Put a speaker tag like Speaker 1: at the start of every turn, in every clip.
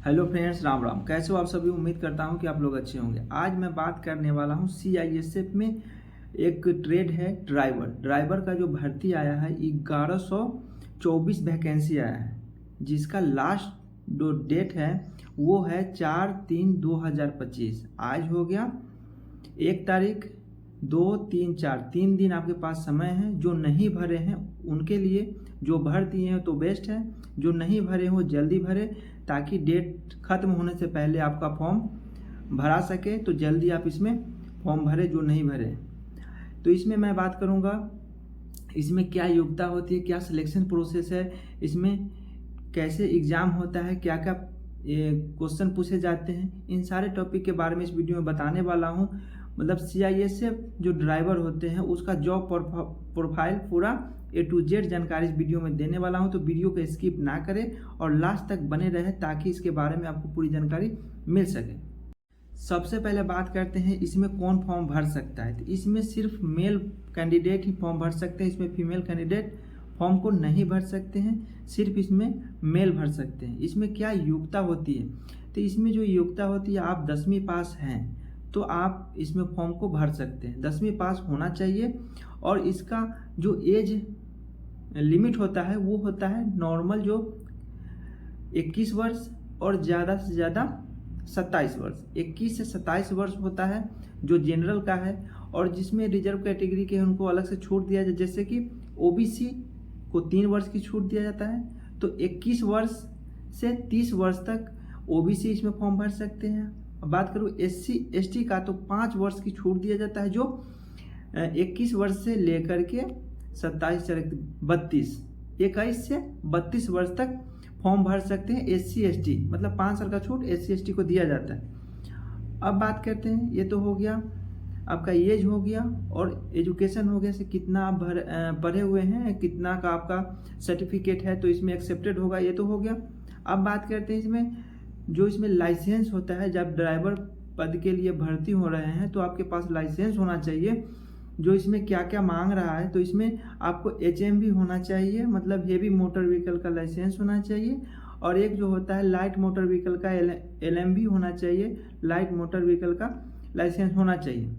Speaker 1: Hello friends, Ram Ram. कैसे हो आप सभी? उम्मीद करता हूं कि आप लोग अच्छे होंगे। आज मैं बात करने वाला हूं सीआईएसएफ में एक ट्रेड है ड्राइवर का जो भर्ती आया है 1124 वैकेंसी आया है, जिसका लास्ट जो डेट है वो है 4/3/2025। आज हो गया 1 तारीख, 2, 3, 4 3 दिन आपके पास समय है। जो नहीं भरे हैं उनके लिए, जो भर दिए हैं तो बेस्ट है, जो नहीं भरे हो जल्दी भरे ताकि डेट ख़त्म होने से पहले आपका फॉर्म भरा सके। तो जल्दी आप इसमें फॉर्म भरे जो नहीं भरे। तो इसमें मैं बात करूँगा इसमें क्या योग्यता होती है, क्या सिलेक्शन प्रोसेस है, इसमें कैसे एग्ज़ाम होता है, क्या क्या क्वेश्चन पूछे जाते हैं, इन सारे टॉपिक के बारे में इस वीडियो में बताने वाला हूँ। मतलब सीआईएसएफ जो ड्राइवर होते हैं उसका जॉब प्रोफाइल पूरा A to Z जानकारी इस वीडियो में देने वाला हूं। तो वीडियो को स्किप ना करें और लास्ट तक बने रहें ताकि इसके बारे में आपको पूरी जानकारी मिल सके। सबसे पहले बात करते हैं इसमें कौन फॉर्म भर सकता है। तो इसमें सिर्फ मेल कैंडिडेट ही फॉर्म भर सकते हैं। इसमें फीमेल कैंडिडेट फॉर्म को नहीं भर सकते हैं, सिर्फ इसमें मेल भर सकते हैं। इसमें क्या योग्यता होती है? तो इसमें जो योग्यता होती है, आप 10वीं पास हैं तो आप इसमें फॉर्म को भर सकते हैं। 10वीं पास होना चाहिए। और इसका जो एज लिमिट होता है वो होता है नॉर्मल जो 21 वर्ष और ज़्यादा से ज़्यादा 27 वर्ष। 21 से 27 वर्ष होता है जो जनरल का है। और जिसमें रिजर्व कैटेगरी के उनको अलग से छूट दिया जाए, जैसे कि ओबीसी को 3 वर्ष की छूट दिया जाता है। तो 21 वर्ष से 30 वर्ष तक ओबीसी इसमें फॉर्म भर सकते हैं। अब बात करूँ SC ST का, तो 5 वर्ष की छूट दिया जाता है, जो 21 वर्ष से लेकर के 27 32 21 से 32 वर्ष तक फॉर्म भर सकते हैं SC ST। मतलब 5 साल का छूट SC ST को दिया जाता है। अब बात करते हैं, ये तो हो गया आपका एज हो गया और एजुकेशन हो गया, से कितना आप पढ़े हुए हैं, कितना का आपका सर्टिफिकेट है, तो इसमें एक्सेप्टेड होगा, ये तो हो गया। अब बात करते हैं इसमें लाइसेंस होता है। जब ड्राइवर पद के लिए भर्ती हो रहे हैं तो आपके पास लाइसेंस होना चाहिए। जो इसमें क्या क्या मांग रहा है, तो इसमें आपको HMV होना चाहिए, मतलब हेवी मोटर व्हीकल का लाइसेंस होना चाहिए। और एक जो होता है लाइट मोटर व्हीकल का LMV होना चाहिए, लाइट मोटर व्हीकल का लाइसेंस होना चाहिए।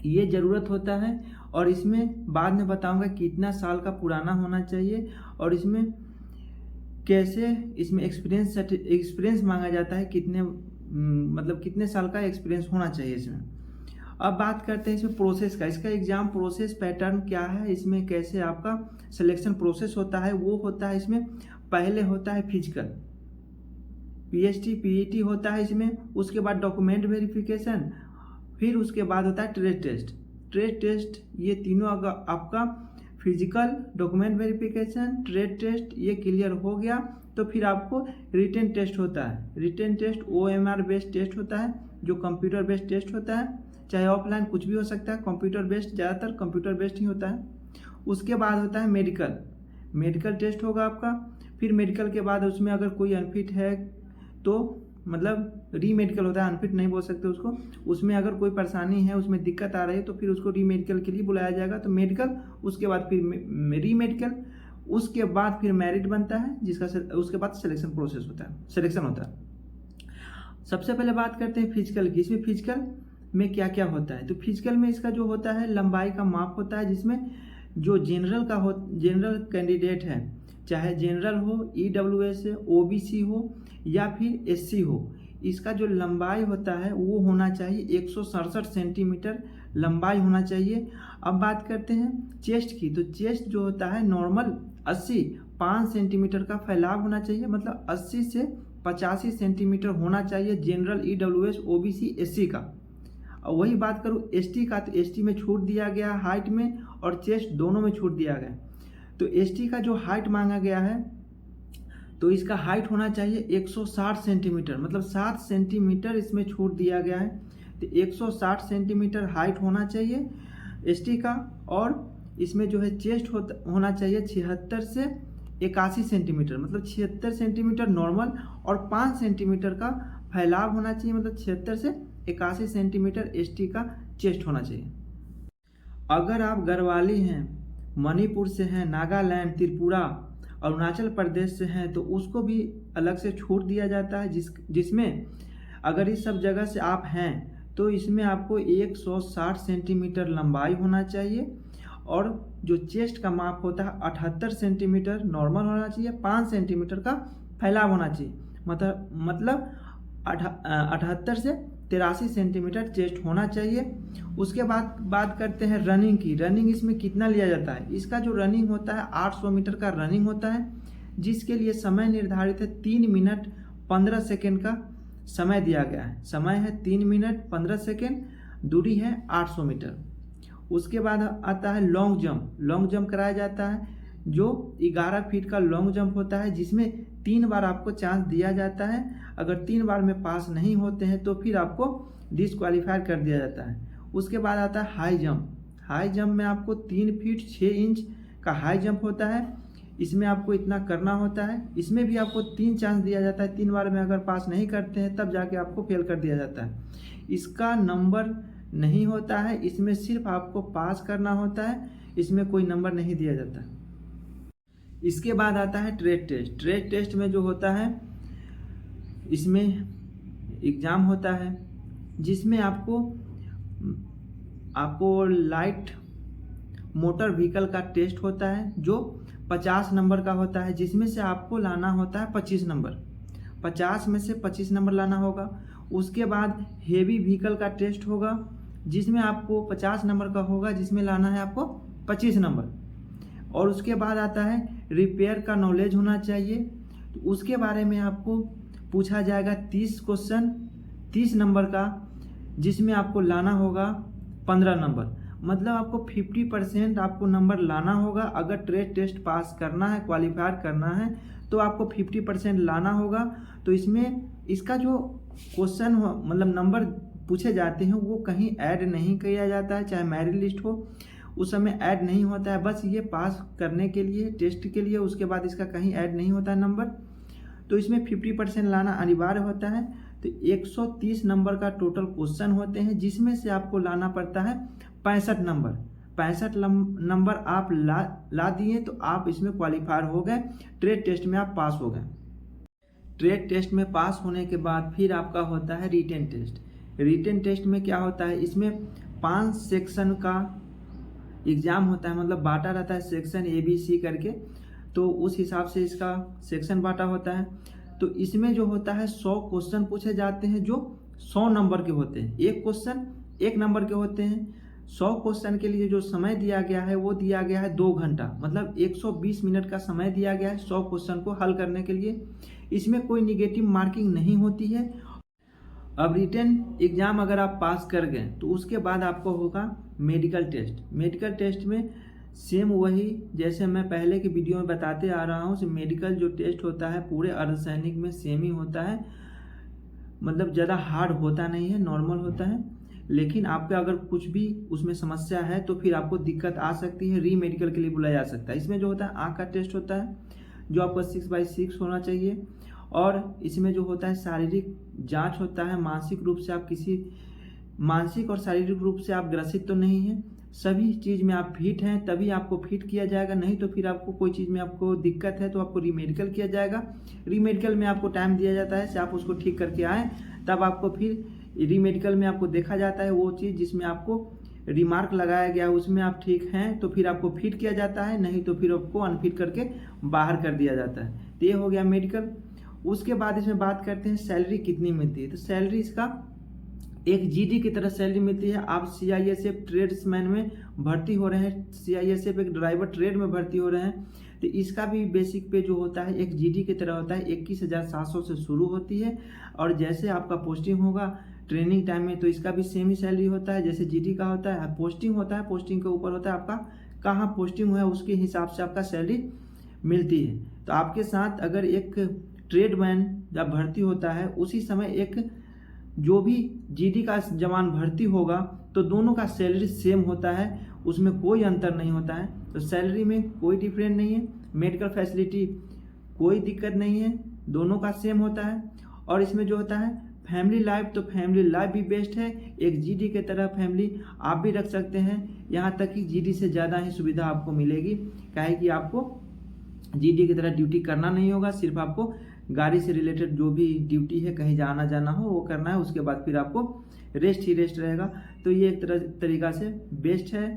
Speaker 1: ये ज़रूरत होता है। और इसमें बाद में बताऊंगा कितना साल का पुराना होना चाहिए और इसमें कैसे इसमें एक्सपीरियंस मांगा जाता है, कितने साल का एक्सपीरियंस होना चाहिए इसमें। अब बात करते हैं इसमें प्रोसेस का। इसका एग्जाम प्रोसेस पैटर्न क्या है, इसमें कैसे आपका सिलेक्शन प्रोसेस होता है, वो होता है इसमें पहले होता है फिजिकल, PST PET होता है इसमें। उसके बाद डॉक्यूमेंट वेरिफिकेशन, फिर उसके बाद होता है ट्रेड टेस्ट। ये तीनों अगर आपका physical, document verification, trade test ये क्लियर हो गया तो फिर आपको रिटन टेस्ट होता है। Written test OMR based test होता है, जो कंप्यूटर बेस्ड टेस्ट होता है, चाहे ऑफलाइन कुछ भी हो सकता है, कंप्यूटर बेस्ड, ज़्यादातर कंप्यूटर बेस्ड ही होता है। उसके बाद होता है मेडिकल टेस्ट होगा आपका। फिर मेडिकल के बाद उसमें अगर कोई अनफिट है तो मतलब रीमेडिकल होता है, अनफिट नहीं बोल सकते उसको। उसमें अगर कोई परेशानी है, उसमें दिक्कत आ रही है तो फिर उसको रीमेडिकल के लिए बुलाया जाएगा। तो मेडिकल, उसके बाद फिर रीमेडिकल, उसके बाद फिर मेरिट बनता है, उसके बाद सिलेक्शन होता है। सबसे पहले बात करते हैं फिजिकल की। इसमें फिजिकल में क्या क्या होता है, तो फिजिकल में इसका जो होता है लंबाई का माप होता है, जिसमें जो जनरल कैंडिडेट है, चाहे जनरल हो, EWS हो, OBC हो या फिर SC हो, इसका जो लंबाई होता है वो होना चाहिए 167 सेंटीमीटर लंबाई होना चाहिए। अब बात करते हैं चेस्ट की। तो चेस्ट जो होता है नॉर्मल 5 सेंटीमीटर का फैलाव होना चाहिए, मतलब 80 से 85 सेंटीमीटर होना चाहिए जनरल, EWS, OBC, SC का। और वही बात करूँ ST का, तो ST में छूट दिया गया हाइट में और चेस्ट दोनों में छूट दिया गया। तो ST का जो हाइट मांगा गया है, तो इसका हाइट होना चाहिए 160 सेंटीमीटर, मतलब 7 सेंटीमीटर इसमें छूट दिया गया है। तो 160 सेंटीमीटर हाइट होना चाहिए ST का। और इसमें जो है चेस्ट होना चाहिए 76 से 81 सेंटीमीटर, मतलब 76 सेंटीमीटर नॉर्मल और 5 सेंटीमीटर का फैलाव होना चाहिए, मतलब 76 से 81 सेंटीमीटर ST का चेस्ट होना चाहिए। अगर आप गढ़वाली हैं, मणिपुर से हैं, नागालैंड, त्रिपुरा, अरुणाचल प्रदेश से हैं तो उसको भी अलग से छूट दिया जाता है, जिसमें अगर इस सब जगह से आप हैं तो इसमें आपको 160 सेंटीमीटर लंबाई होना चाहिए और जो चेस्ट का माप होता है 78 सेंटीमीटर नॉर्मल होना चाहिए, 5 सेंटीमीटर का फैलाव होना चाहिए, मतलब 78 से 83 सेंटीमीटर चेस्ट होना चाहिए। उसके बाद बात करते हैं रनिंग की। रनिंग इसमें कितना लिया जाता है? इसका जो रनिंग होता है 800 मीटर का रनिंग होता है, जिसके लिए समय निर्धारित है 3 मिनट 15 सेकेंड का समय दिया गया है। समय है 3 मिनट 15 सेकेंड, दूरी है 800 मीटर। उसके बाद आता है लॉन्ग जंप। लॉन्ग जंप कराया जाता है जो 11 फीट का लॉन्ग जंप होता है, जिसमें 3 बार आपको चांस दिया जाता है। अगर 3 बार में पास नहीं होते हैं तो फिर आपको डिसक्वालीफाई कर दिया जाता है। उसके बाद आता है हाई जंप। हाई जंप में आपको 3 फीट 6 इंच का हाई जंप होता है, इसमें आपको इतना करना होता है। इसमें भी आपको 3 चांस दिया जाता है, 3 बार में अगर पास नहीं करते हैं तब जाके आपको फेल कर दिया जाता है। इसका नंबर नहीं होता है, इसमें सिर्फ आपको पास करना होता है, इसमें कोई नंबर नहीं दिया जाता। इसके बाद आता है ट्रेड टेस्ट। ट्रेड टेस्ट में जो होता है इसमें एग्ज़ाम होता है, जिसमें आपको लाइट मोटर व्हीकल का टेस्ट होता है जो 50 नंबर का होता है, जिसमें से आपको लाना होता है 25 नंबर। 50 में से 25 नंबर लाना होगा। उसके बाद हेवी व्हीकल का टेस्ट होगा, जिसमें आपको 50 नंबर का होगा, जिसमें लाना है आपको 25 नंबर। और उसके बाद आता है रिपेयर का नॉलेज होना चाहिए, तो उसके बारे में आपको पूछा जाएगा 30 क्वेश्चन 30 नंबर का, जिसमें आपको लाना होगा 15 नंबर। मतलब आपको 50% आपको नंबर लाना होगा। अगर ट्रेड टेस्ट पास करना है, क्वालिफाई करना है, तो आपको 50% लाना होगा। तो इसमें इसका जो क्वेश्चन हो मतलब नंबर पूछे जाते हैं वो कहीं ऐड नहीं किया जाता है, चाहे मेरिट लिस्ट हो उस समय ऐड नहीं होता है, बस ये पास करने के लिए टेस्ट के लिए। उसके बाद इसका कहीं ऐड नहीं होता है नंबर। तो इसमें 50% लाना अनिवार्य होता है। तो 130 नंबर का टोटल क्वेश्चन होते हैं, जिसमें से आपको लाना पड़ता है 65 नंबर। 65 नंबर आप ला दिए तो आप इसमें क्वालिफायर हो गए, ट्रेड टेस्ट में आप पास हो गए। ट्रेड टेस्ट में पास होने के बाद फिर आपका होता है रिटेन टेस्ट। रिटेन टेस्ट में क्या होता है, इसमें 5 सेक्शन का एग्ज़ाम होता है, मतलब बांटा रहता है सेक्शन ABC करके, तो उस हिसाब से इसका सेक्शन बांटा होता है। तो इसमें जो होता है 100 क्वेश्चन पूछे जाते हैं जो 100 नंबर के होते हैं। एक क्वेश्चन 1 नंबर के होते हैं। 100 क्वेश्चन के लिए जो समय दिया गया है वो दिया गया है 2 घंटा, मतलब 120 मिनट का समय दिया गया है 100 क्वेश्चन को हल करने के लिए। इसमें कोई निगेटिव मार्किंग नहीं होती है। अब रिटन एग्ज़ाम अगर आप पास कर गए तो उसके बाद आपको होगा मेडिकल टेस्ट। मेडिकल टेस्ट में सेम वही जैसे मैं पहले के वीडियो में बताते आ रहा हूँ, मेडिकल जो टेस्ट होता है पूरे अर्धसैनिक में सेम ही होता है, मतलब ज़्यादा हार्ड होता नहीं है, नॉर्मल होता है। लेकिन आपका अगर कुछ भी उसमें समस्या है तो फिर आपको दिक्कत आ सकती है, री मेडिकल के लिए बुलाया जा सकता है। इसमें जो होता है आँख का टेस्ट होता है जो आपका 6/6 होना चाहिए। और इसमें जो होता है शारीरिक जांच होता है, मानसिक रूप से आप मानसिक और शारीरिक रूप से आप ग्रसित तो नहीं हैं, सभी चीज़ में आप फिट हैं तभी आपको फिट किया जाएगा, नहीं तो फिर आपको कोई चीज़ में आपको दिक्कत है तो आपको रीमेडिकल किया जाएगा। रीमेडिकल में आपको टाइम दिया जाता है, आप उसको ठीक करके आएँ, तब आपको फिर रीमेडिकल में आपको देखा जाता है वो चीज़ जिसमें आपको रिमार्क लगाया गया है उसमें आप ठीक हैं तो फिर आपको फिट किया जाता है, नहीं तो फिर आपको अनफिट करके बाहर कर दिया जाता है। तो ये हो गया मेडिकल। उसके बाद इसमें बात करते हैं सैलरी कितनी मिलती है। तो सैलरी इसका एक जीडी की तरह सैलरी मिलती है। आप CISF ट्रेड्समैन में भर्ती हो रहे हैं, CISF एक ड्राइवर ट्रेड में भर्ती हो रहे हैं, तो इसका भी बेसिक पे जो होता है एक जीडी की तरह होता है, 21,700 से शुरू होती है। और जैसे आपका पोस्टिंग होगा ट्रेनिंग टाइम में तो इसका भी सेम ही सैलरी होता है जैसे जीडी का होता है। पोस्टिंग होता है, पोस्टिंग के ऊपर होता है आपका कहाँ पोस्टिंग हुआ है उसके हिसाब से आपका सैलरी मिलती है। तो आपके साथ अगर एक ट्रेडमैन जब भर्ती होता है उसी समय एक जो भी जीडी का जवान भर्ती होगा तो दोनों का सैलरी सेम होता है, उसमें कोई अंतर नहीं होता है। तो सैलरी में कोई डिफरेंस नहीं है, मेडिकल फैसिलिटी कोई दिक्कत नहीं है, दोनों का सेम होता है। और इसमें जो होता है फैमिली लाइफ, तो फैमिली लाइफ भी बेस्ट है, एक जीडी के तरह फैमिली आप भी रख सकते हैं। यहाँ तक कि जीडी से ज़्यादा ही सुविधा आपको मिलेगी, काहे कि आपको जीडी की तरह ड्यूटी करना नहीं होगा। सिर्फ आपको गाड़ी से रिलेटेड जो भी ड्यूटी है, कहीं जाना हो वो करना है, उसके बाद फिर आपको रेस्ट ही रेस्ट रहेगा। तो ये एक तरीका से बेस्ट है।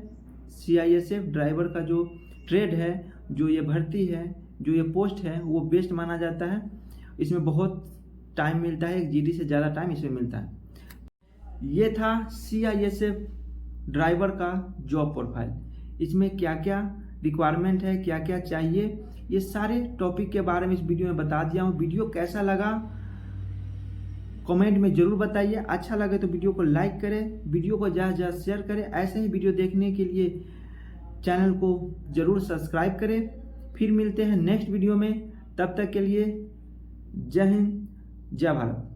Speaker 1: CISF ड्राइवर का जो ट्रेड है, जो ये भर्ती है, जो ये पोस्ट है, वो बेस्ट माना जाता है। इसमें बहुत टाइम मिलता है, जीडी से ज़्यादा टाइम इसमें मिलता है। ये था CISF ड्राइवर का जॉब प्रोफाइल। इसमें क्या क्या रिक्वायरमेंट है, क्या क्या चाहिए, ये सारे टॉपिक के बारे में इस वीडियो में बता दिया हूँ। वीडियो कैसा लगा कमेंट में ज़रूर बताइए। अच्छा लगे तो वीडियो को लाइक करें, वीडियो को ज़्यादा से ज़्यादा शेयर करें। ऐसे ही वीडियो देखने के लिए चैनल को ज़रूर सब्सक्राइब करें। फिर मिलते हैं नेक्स्ट वीडियो में, तब तक के लिए जय हिंद, जय भारत।